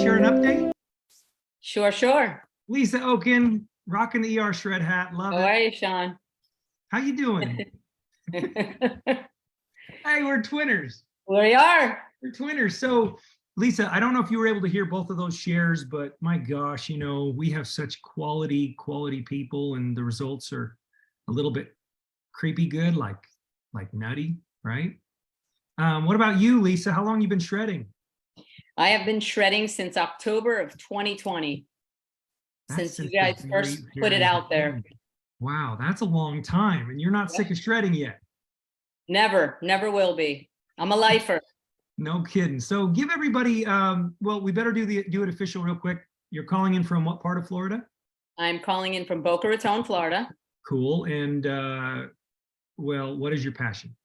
share an update? Sure, sure. Lisa Oken, rocking the ER shred hat. Love How it. are you, Sean? How you doing? Hey, we're twinners. We are. We're twinners. So, Lisa, I don't know if you were able to hear both of those shares, but my gosh, we have such quality people, and the results are a little bit creepy good, like nutty, right? What about you, Lisa? How long you been shredding? I have been shredding since October of 2020, since you guys first put it out there. Wow, that's a long time, and you're not sick of shredding yet. Never will be. I'm a lifer. No kidding. So give everybody, well, we better do it official real quick. You're calling in from what part of Florida? I'm calling in from Boca Raton, Florida. Cool. And well, what is your passion?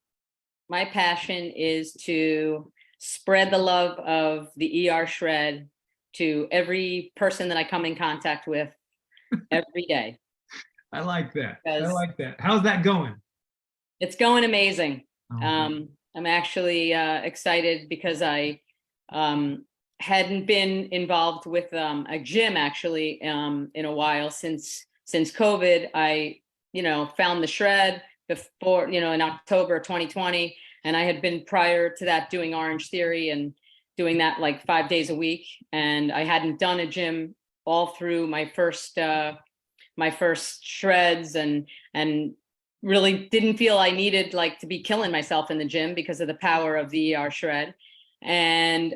My passion is to spread the love of the ER shred to every person that I come in contact with every day. I like that. I like that. How's that going? It's going amazing. Okay. I'm actually excited because I hadn't been involved with a gym actually in a while since COVID. I found the shred before in October 2020, and I had been prior to that doing Orange Theory and doing that like 5 days a week, and I hadn't done a gym all through my first shreds and really didn't feel I needed to be killing myself in the gym because of the power of the ER shred. And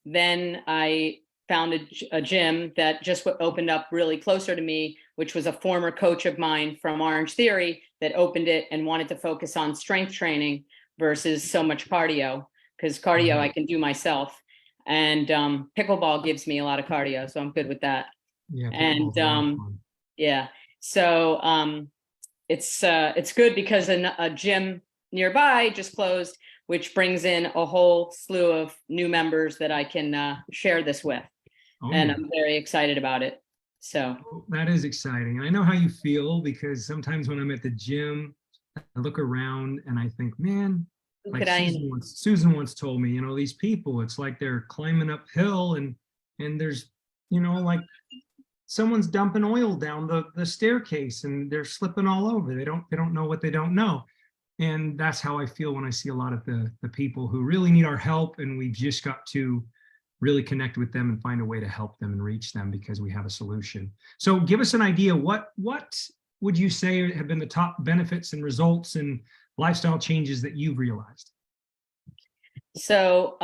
then I found a gym that just opened up really closer to me, which was a former coach of mine from Orange Theory that opened it and wanted to focus on strength training versus so much cardio, because cardio I can do myself. And pickleball gives me a lot of cardio, so I'm good with that. Yeah. And yeah, so it's good because a gym nearby just closed, which brings in a whole slew of new members that I can share this with. And I'm very excited about it. So that is exciting. I know how you feel, because sometimes when I'm at the gym, I look around and I think, man, like Susan once told me, these people, it's like they're climbing uphill and there's, like someone's dumping oil down the staircase and they're slipping all over. They don't know what they don't know. And that's how I feel when I see a lot of the people who really need our help, and we've just got to really connect with them and find a way to help them and reach them because we have a solution. So give us an idea. What would you say have been the top benefits and results and lifestyle changes that you've realized? So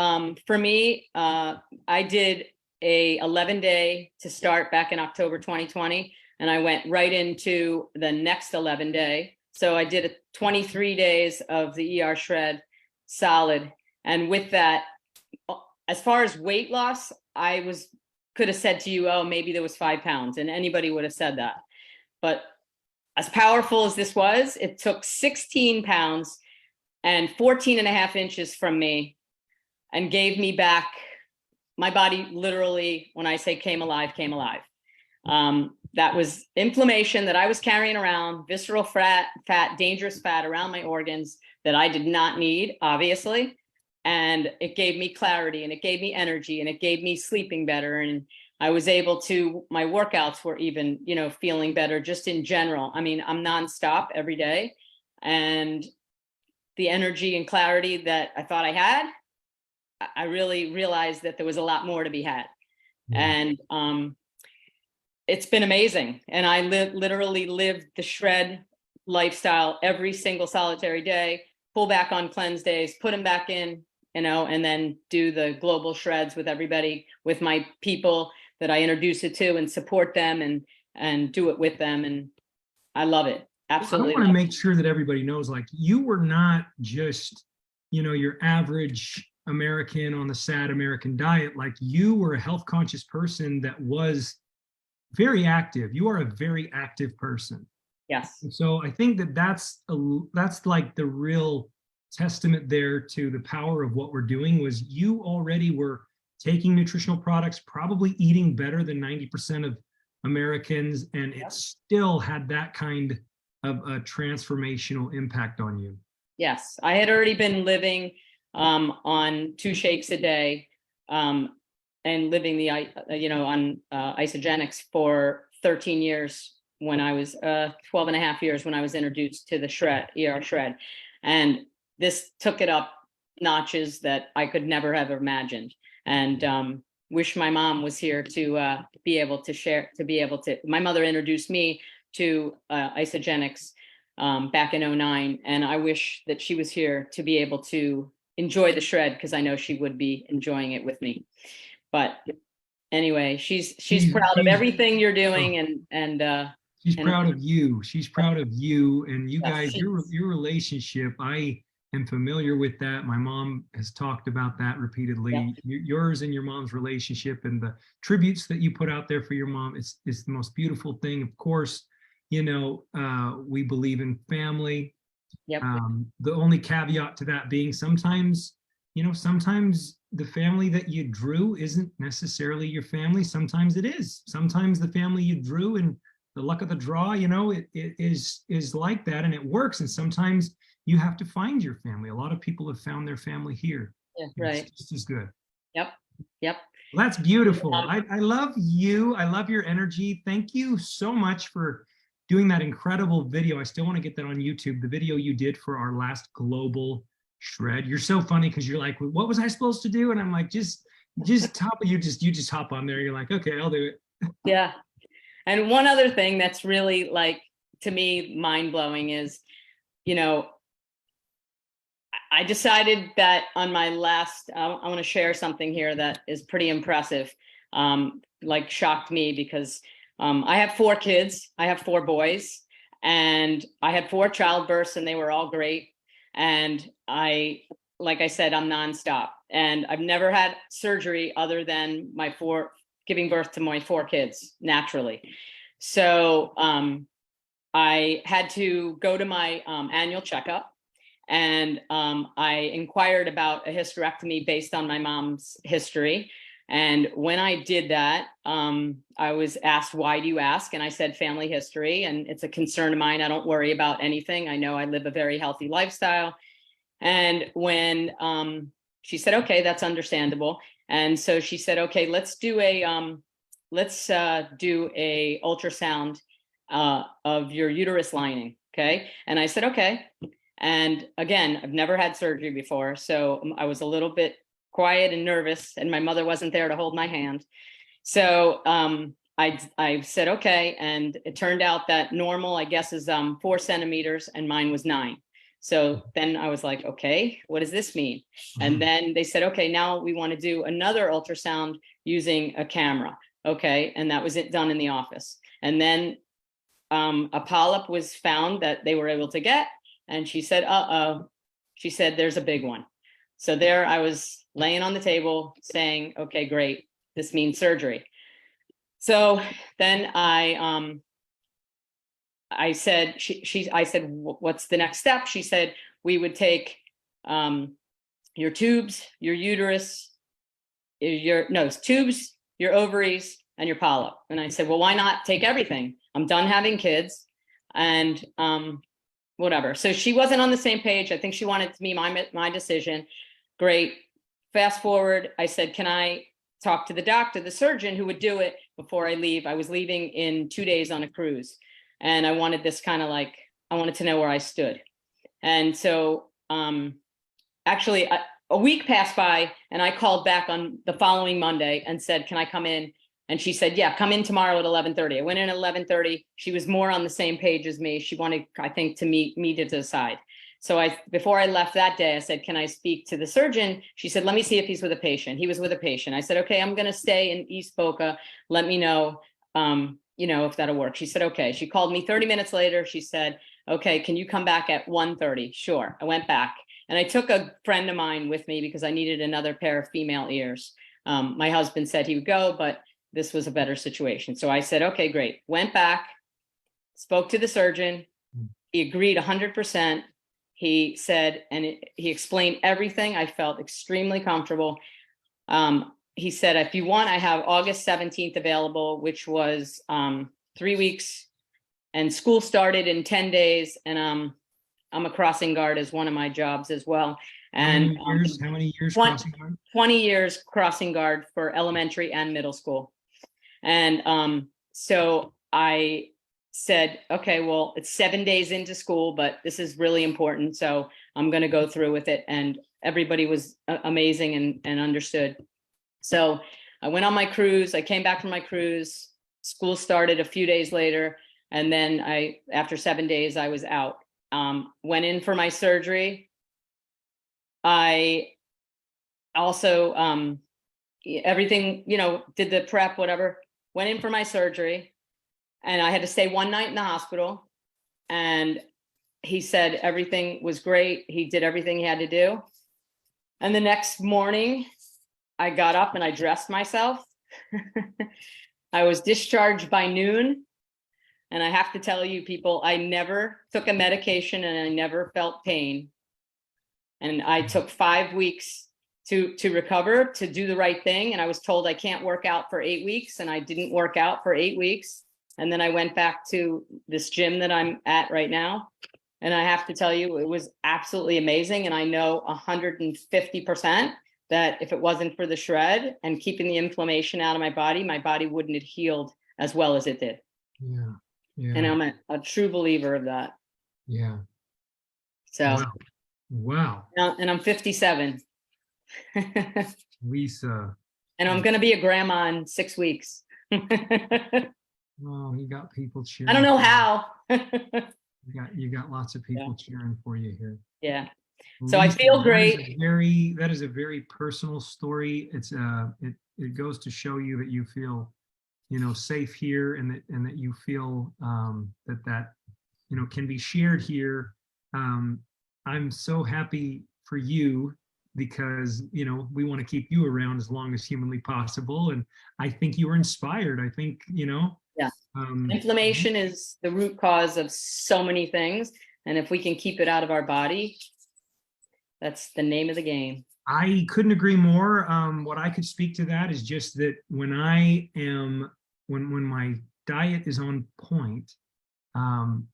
for me, I did a 11-day to start back in October 2020, and I went right into the next 11-day. So I did 23 days of the ER shred solid. And with that, as far as weight loss, could have said to you, oh, maybe there was 5 pounds, and anybody would have said that. But as powerful as this was, it took 16 pounds and 14 and a half inches from me and gave me back. My body literally, when I say came alive. That was inflammation that I was carrying around, visceral fat, dangerous fat around my organs that I did not need, obviously. And it gave me clarity, and it gave me energy, and it gave me sleeping better. And I was able to, my workouts were even, feeling better just in general. I mean, I'm nonstop every day. And the energy and clarity that I thought I had, I really realized that there was a lot more to be had. And it's been amazing. And I literally lived the shred lifestyle every single solitary day, pull back on cleanse days, put them back in, and then do the global shreds with everybody, with my people that I introduce it to and support them and do it with them. And I love it. Absolutely. I want to make sure that everybody knows, you were not just, your average American on the sad American diet. You were a health conscious person that was very active. You are a very active person. Yes. And so I think that's like the real testament there to the power of what we're doing. Was you already were taking nutritional products, probably eating better than 90% of Americans, and it still had that kind of a transformational impact on you. Yes, I had already been living on 2 shakes a day and living on isogenics for 13 years when I was 12 and a half years when I was introduced to the ER shred. And this took it up notches that I could never have imagined. And wish my mom was here to be able to share, my mother introduced me to isogenics back in 2009. And I wish that she was here to be able to enjoy the shred, because I know she would be enjoying it with me. But anyway, she's proud of everything you're doing, and she's proud of you. She's proud of you, and you guys, your relationship. I am familiar with that. My mom has talked about that repeatedly. Yours and your mom's relationship, and the tributes that you put out there for your mom. It's the most beautiful thing. Of course, we believe in family. Yep. The only caveat to that being sometimes the family that you drew isn't necessarily your family. Sometimes it is. Sometimes the family you drew and the luck of the draw, it is like that, and it works. And sometimes you have to find your family. A lot of people have found their family here. Yeah, right. It's just as good. Yep. Well, that's beautiful. I love you. I love your energy. Thank you so much for doing that incredible video. I still want to get that on YouTube. The video you did for our last global shred. You're so funny because you're like, what was I supposed to do? And I'm like, just you just hop on there. You're like, okay, I'll do it. Yeah. And one other thing that's really, like, to me, mind blowing is, I decided that on my last, I want to share something here that is pretty impressive, shocked me, because I have 4 kids. I have 4 boys, and I had 4 childbirths, and they were all great. And like I said, I'm nonstop, and I've never had surgery other than giving birth to my 4 kids naturally. So I had to go to my annual checkup, and I inquired about a hysterectomy based on my mom's history. And when I did that, I was asked, why do you ask? And I said, family history. And it's a concern of mine. I don't worry about anything. I know I live a very healthy lifestyle. And when she said, okay, that's understandable. And so she said, okay, let's do a ultrasound of your uterus lining. Okay. And I said, okay. And again, I've never had surgery before, so I was a little bit quiet and nervous, and my mother wasn't there to hold my hand. So I said, okay. And it turned out that normal, I guess, is 4 centimeters, and mine was 9. So then I was like, okay, what does this mean? And then they said, okay, now we want to do another ultrasound using a camera. Okay. And that was done in the office. And then a polyp was found that they were able to get. And she said, she said, there's a big one. So there I was laying on the table saying, okay, great. This means surgery. So then I said, I said, what's the next step? She said, we would take your tubes, your uterus, tubes, your ovaries, and your polyp. And I said, well, why not take everything? I'm done having kids, and whatever. So she wasn't on the same page. I think she wanted to be my decision. Great. Fast forward, I said, can I talk to the doctor, the surgeon who would do it before I leave? I was leaving in 2 days on a cruise, and I wanted this I wanted to know where I stood. And so actually a week passed by, and I called back on the following Monday and said, can I come in? And she said, yeah, come in tomorrow at 11:30. I went in at 11:30. She was more on the same page as me. She wanted, I think, to meet me to decide. So before I left that day, I said, can I speak to the surgeon? She said, let me see if he's with a patient. He was with a patient. I said, okay, I'm going to stay in East Boca. Let me know, if that'll work. She said, okay. She called me 30 minutes later. She said, okay, can you come back at 1:30? Sure. I went back, and I took a friend of mine with me because I needed another pair of female ears. My husband said he would go, but this was a better situation. So I said, okay, great. Went back, spoke to the surgeon. He agreed 100%. He said, and he explained everything. I felt extremely comfortable. He said, if you want, I have August 17th available, which was 3 weeks, and school started in 10 days. And I'm a crossing guard as one of my jobs as well. And how many years crossing guard? 20 years crossing guard for elementary and middle school. And so I said, okay, well, it's 7 days into school, but this is really important. So I'm going to go through with it. And everybody was amazing and understood. So I went on my cruise. I came back from my cruise. School started a few days later. And then after 7 days, I was out. Went in for my surgery. I also, everything, did the prep, whatever, went in for my surgery, and I had to stay one night in the hospital. And he said everything was great. He did everything he had to do. And the next morning I got up and I dressed myself. I was discharged by noon. And I have to tell you people, I never took a medication and I never felt pain. And I took 5 weeks to recover, to do the right thing. And I was told I can't work out for 8 weeks, and I didn't work out for 8 weeks. And then I went back to this gym that I'm at right now. And I have to tell you, it was absolutely amazing. And I know 150% that if it wasn't for the shred and keeping the inflammation out of my body wouldn't have healed as well as it did. Yeah. Yeah. And I'm a true believer of that. Yeah. So, wow. And I'm 57. Lisa. And I'm going to be a grandma in 6 weeks. Oh, you got people cheering. I don't know how. you got lots of people cheering for you here. Yeah. Lisa, So I feel great. That is a very personal story. It's it goes to show you that you feel, safe here, and that you feel that can be shared here. I'm so happy for you, because we want to keep you around as long as humanly possible, and I think you were inspired. I think inflammation is the root cause of so many things, and if we can keep it out of our body, that's the name of the game. I couldn't agree more. What I could speak to that is just that when my diet is on point, man,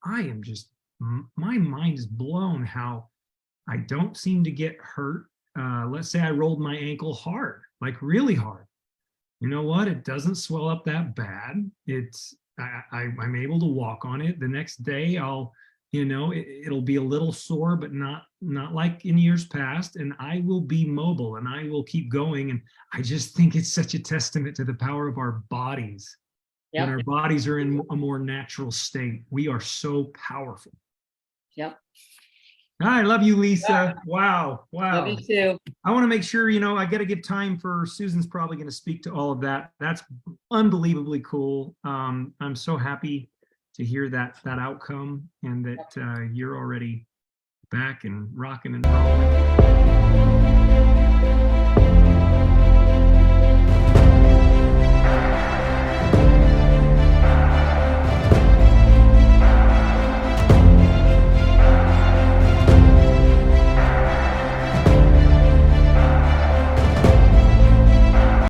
I am just, my mind is blown how I don't seem to get hurt. Let's say I rolled my ankle hard, like really hard. You know what? It doesn't swell up that bad. I'm able to walk on it. The next day it'll be a little sore, but not like in years past. And I will be mobile and I will keep going. And I just think it's such a testament to the power of our bodies. Yep. When our bodies are in a more natural state, we are so powerful. Yep. I love you, Lisa. Wow. Love you too. I want to make sure, I got to give time for Susan's probably going to speak to all of that. That's unbelievably cool. I'm so happy to hear that outcome, and that you're already back and rocking and rolling.